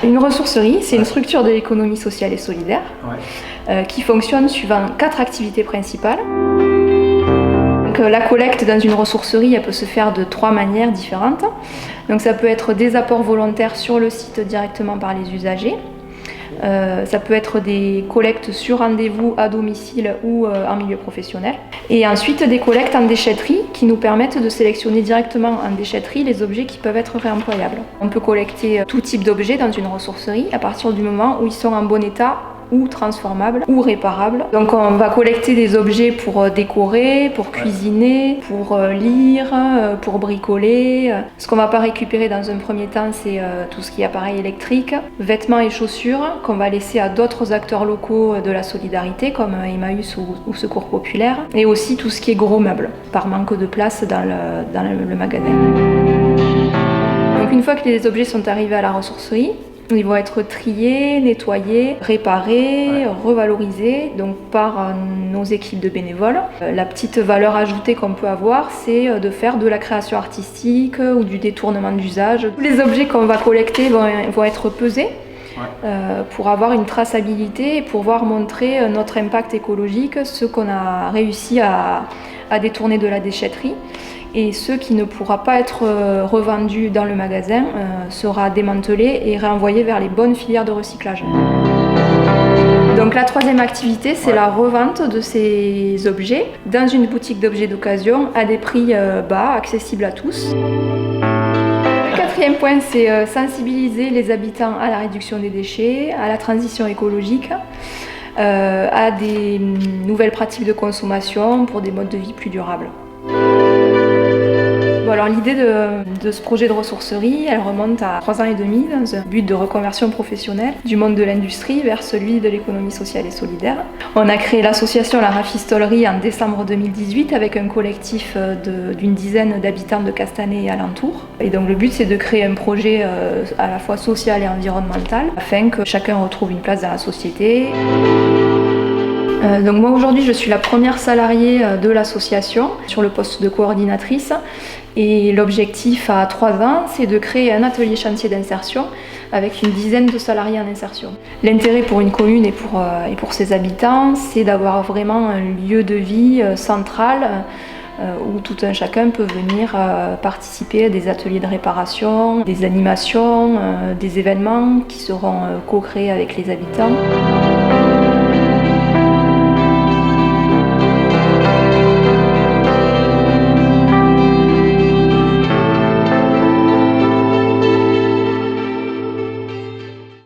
Une ressourcerie, c'est une structure de l'économie sociale et solidaire qui fonctionne suivant 4 activités principales. Donc, la collecte dans une ressourcerie, elle peut se faire de 3 manières différentes. Donc, ça peut être des apports volontaires sur le site directement par les usagers. Ça peut être des collectes sur rendez-vous à domicile ou en milieu professionnel. Et ensuite des collectes en déchetterie qui nous permettent de sélectionner directement en déchetterie les objets qui peuvent être réemployables. On peut collecter tout type d'objets dans une ressourcerie à partir du moment où ils sont en bon état ou transformables ou réparables. Donc on va collecter des objets pour décorer, pour cuisiner, pour lire, pour bricoler. Ce qu'on ne va pas récupérer dans un premier temps, c'est tout ce qui est appareil électrique, vêtements et chaussures qu'on va laisser à d'autres acteurs locaux de la solidarité comme Emmaüs ou Secours Populaire, et aussi tout ce qui est gros meubles, par manque de place dans le magasin. Donc une fois que les objets sont arrivés à la ressourcerie, ils vont être triés, nettoyés, réparés, revalorisés donc par nos équipes de bénévoles. La petite valeur ajoutée qu'on peut avoir, c'est de faire de la création artistique ou du détournement d'usage. Tous les objets qu'on va collecter vont être pesés pour avoir une traçabilité et pouvoir montrer notre impact écologique, ce qu'on a réussi à détourner de la déchetterie. Et ce qui ne pourra pas être revendu dans le magasin sera démantelé et réenvoyé vers les bonnes filières de recyclage. Donc la troisième activité, c'est la revente de ces objets dans une boutique d'objets d'occasion à des prix bas, accessibles à tous. Le quatrième point, c'est sensibiliser les habitants à la réduction des déchets, à la transition écologique, à des nouvelles pratiques de consommation pour des modes de vie plus durables. Alors l'idée de ce projet de ressourcerie, elle remonte à 3 ans et demi dans un but de reconversion professionnelle du monde de l'industrie vers celui de l'économie sociale et solidaire. On a créé l'association La Rafistolerie en décembre 2018 avec un collectif d'une dizaine d'habitants de Castanet et alentours. Et donc le but, c'est de créer un projet à la fois social et environnemental afin que chacun retrouve une place dans la société. Donc moi aujourd'hui je suis la première salariée de l'association sur le poste de coordinatrice et l'objectif à 3 ans c'est de créer un atelier chantier d'insertion avec une dizaine de salariés en insertion. L'intérêt pour une commune et pour ses habitants c'est d'avoir vraiment un lieu de vie central où tout un chacun peut venir participer à des ateliers de réparation, des animations, des événements qui seront co-créés avec les habitants.